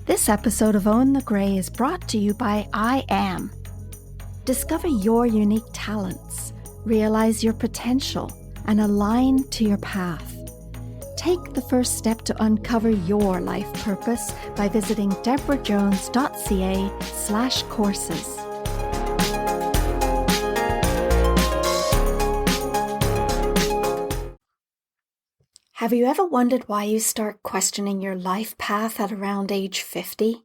This episode of Own the Grey is brought to you by I Am. Discover your unique talents, realize your potential, and align to your path. Take the first step to uncover your life purpose by visiting debrajones.ca/courses. Have you ever wondered why you start questioning your life path at around age 50?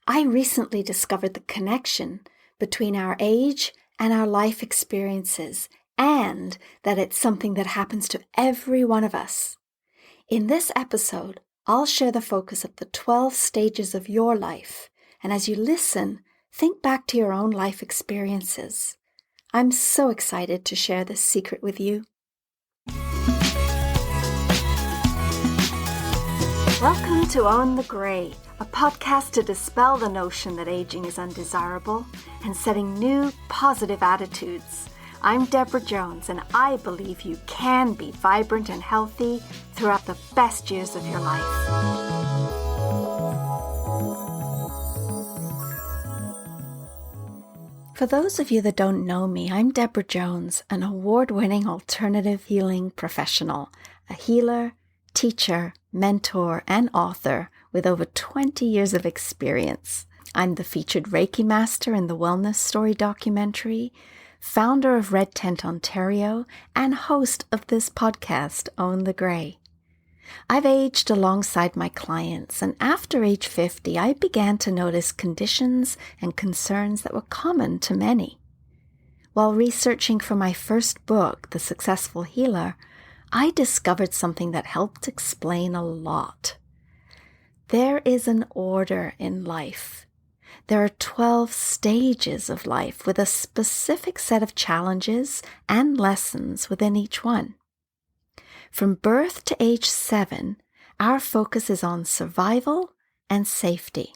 I recently discovered the connection between our age and our life experiences, and that it's something that happens to every one of us. In this episode, I'll share the focus of the 12 stages of your life, and as you listen, think back to your own life experiences. I'm so excited to share this secret with you. Welcome to Own the Grey, a podcast to dispel the notion that aging is undesirable and setting new, positive attitudes. I'm Debra Jones, and I believe you can be vibrant and healthy throughout the best years of your life. For those of you that don't know me, I'm Debra Jones, an award-winning alternative healing professional, a healer, teacher, mentor, and author with over 20 years of experience. I'm the featured Reiki master in the Wellness Story documentary, founder of Red Tent Ontario, and host of this podcast, Own the Grey. I've aged alongside my clients, and after age 50, I began to notice conditions and concerns that were common to many. While researching for my first book, The Successful Healer, I discovered something that helped explain a lot. There is an order in life. There are 12 stages of life with a specific set of challenges and lessons within each one. From birth to age 7, our focus is on survival and safety.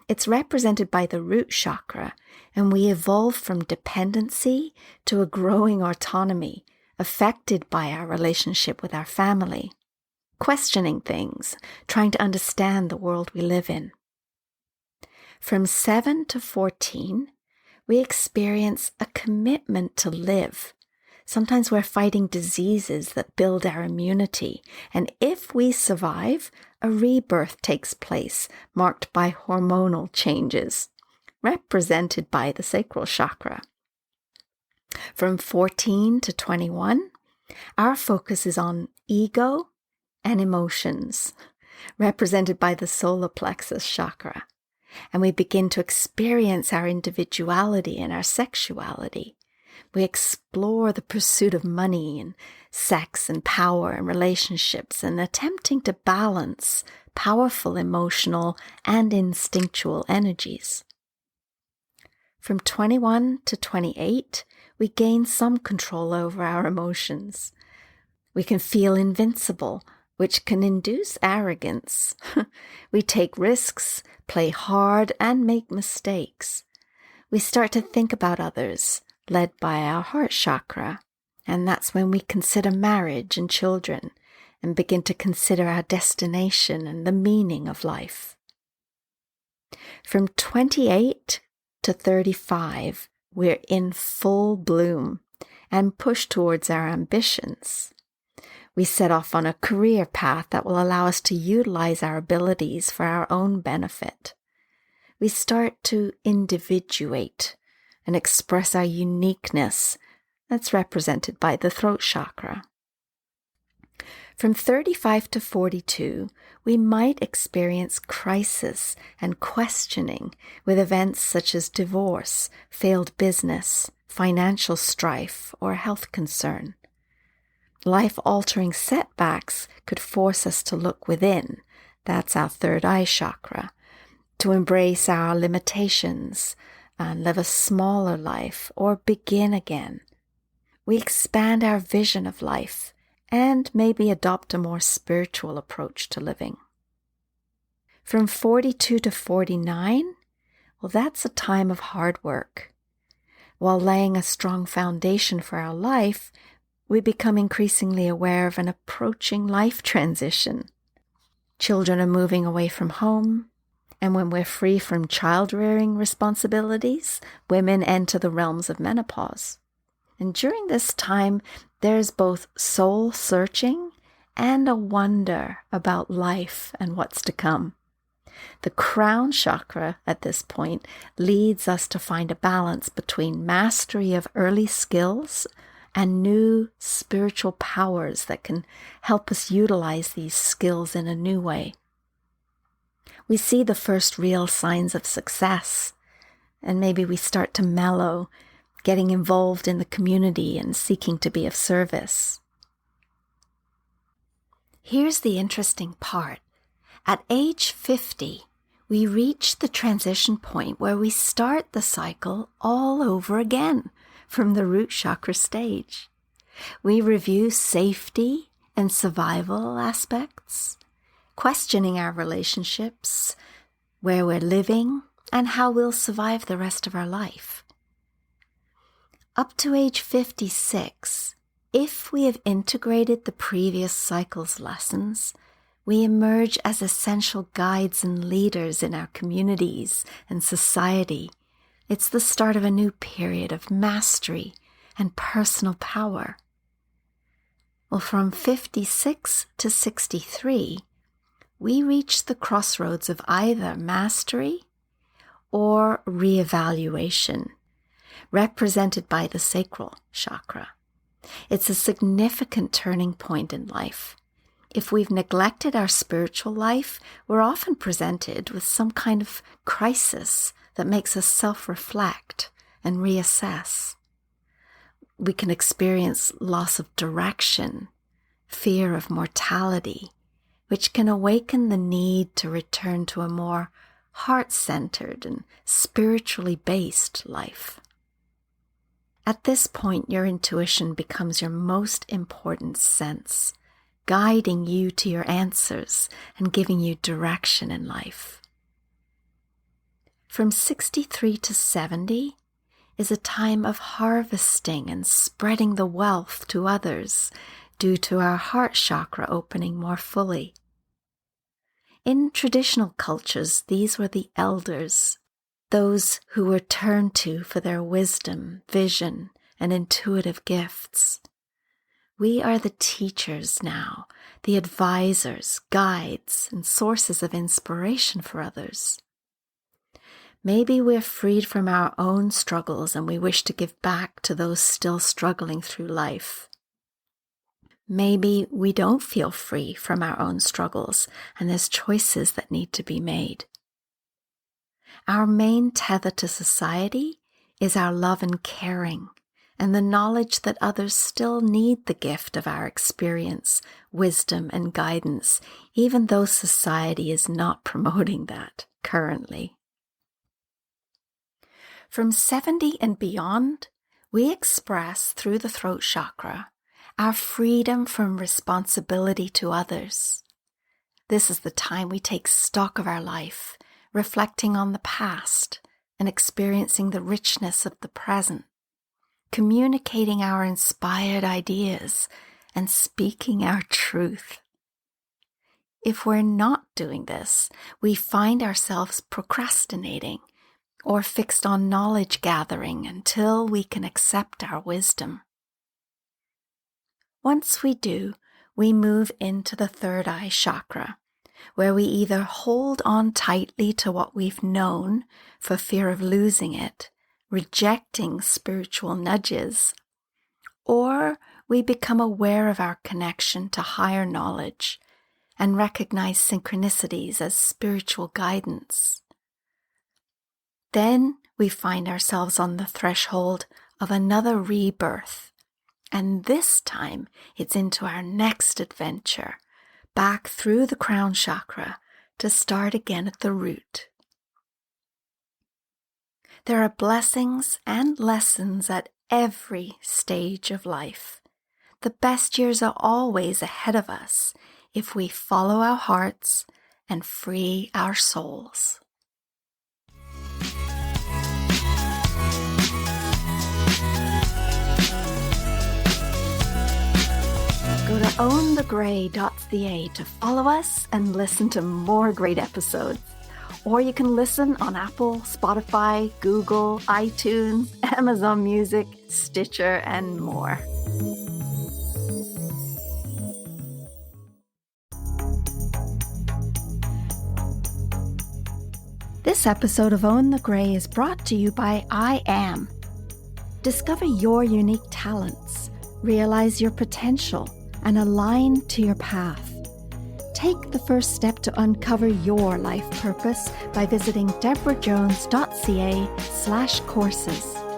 It's represented by the root chakra, and we evolve from dependency to a growing autonomy, affected by our relationship with our family, questioning things, trying to understand the world we live in. From 7 to 14, we experience a commitment to live. Sometimes we're fighting diseases that build our immunity, and if we survive, a rebirth takes place, marked by hormonal changes, represented by the sacral chakra. From 14 to 21, our focus is on ego and emotions, represented by the solar plexus chakra. And we begin to experience our individuality and our sexuality. We explore the pursuit of money and sex and power and relationships, and attempting to balance powerful emotional and instinctual energies. From 21 to 28, we gain some control over our emotions. We can feel invincible, which can induce arrogance. We take risks, play hard, and make mistakes. We start to think about others, led by our heart chakra, and that's when we consider marriage and children, and begin to consider our destination and the meaning of life. From 28 to 35, we're in full bloom and push towards our ambitions. We set off on a career path that will allow us to utilize our abilities for our own benefit. We start to individuate and express our uniqueness that's represented by the throat chakra. From 35 to 42, we might experience crisis and questioning with events such as divorce, failed business, financial strife, or health concern. Life-altering setbacks could force us to look within, that's our third eye chakra, to embrace our limitations and live a smaller life or begin again. We expand our vision of life and maybe adopt a more spiritual approach to living. From 42 to 49, well, that's a time of hard work. While laying a strong foundation for our life, we become increasingly aware of an approaching life transition. Children are moving away from home, And when we're free from child-rearing responsibilities, women enter the realms of menopause. And during this time, there's both soul searching and a wonder about life and what's to come. The crown chakra at this point leads us to find a balance between mastery of early skills and new spiritual powers that can help us utilize these skills in a new way. We see the first real signs of success, and maybe we start to mellow, getting involved in the community and seeking to be of service. Here's the interesting part. At age 50, we reach the transition point where we start the cycle all over again from the root chakra stage. We review safety and survival aspects, questioning our relationships, where we're living, and how we'll survive the rest of our life. Up to age 56, if we have integrated the previous cycle's lessons, we emerge as essential guides and leaders in our communities and society. It's the start of a new period of mastery and personal power. Well, from 56 to 63, we reach the crossroads of either mastery or reevaluation, represented by the sacral chakra. It's a significant turning point in life. If we've neglected our spiritual life, we're often presented with some kind of crisis that makes us self-reflect and reassess. We can experience loss of direction, fear of mortality, which can awaken the need to return to a more heart-centered and spiritually based life. At this point, your intuition becomes your most important sense, guiding you to your answers and giving you direction in life. From 63 to 70 is a time of harvesting and spreading the wealth to others due to our heart chakra opening more fully. In traditional cultures, these were the elders, those who were turned to for their wisdom, vision, and intuitive gifts. We are the teachers now, the advisors, guides, and sources of inspiration for others. Maybe we're freed from our own struggles and we wish to give back to those still struggling through life. Maybe we don't feel free from our own struggles and there's choices that need to be made. Our main tether to society is our love and caring, and the knowledge that others still need the gift of our experience, wisdom, and guidance, even though society is not promoting that currently. From 70 and beyond, we express through the throat chakra our freedom from responsibility to others. This is the time we take stock of our life, reflecting on the past and experiencing the richness of the present, communicating our inspired ideas and speaking our truth. If we're not doing this, we find ourselves procrastinating or fixed on knowledge gathering until we can accept our wisdom. Once we do, we move into the third eye chakra, where we either hold on tightly to what we've known for fear of losing it, rejecting spiritual nudges, or we become aware of our connection to higher knowledge and recognize synchronicities as spiritual guidance. Then we find ourselves on the threshold of another rebirth, and this time it's into our next adventure, back through the crown chakra to start again at the root. There are blessings and lessons at every stage of life. The best years are always ahead of us if we follow our hearts and free our souls. Go to ownthegray.ca to follow us and listen to more great episodes. Or you can listen on Apple, Spotify, Google, iTunes, Amazon Music, Stitcher, and more. This episode of Own the Grey is brought to you by I Am. Discover your unique talents, realize your potential, and align to your path. Take the first step to uncover your life purpose by visiting debrajones.ca/courses.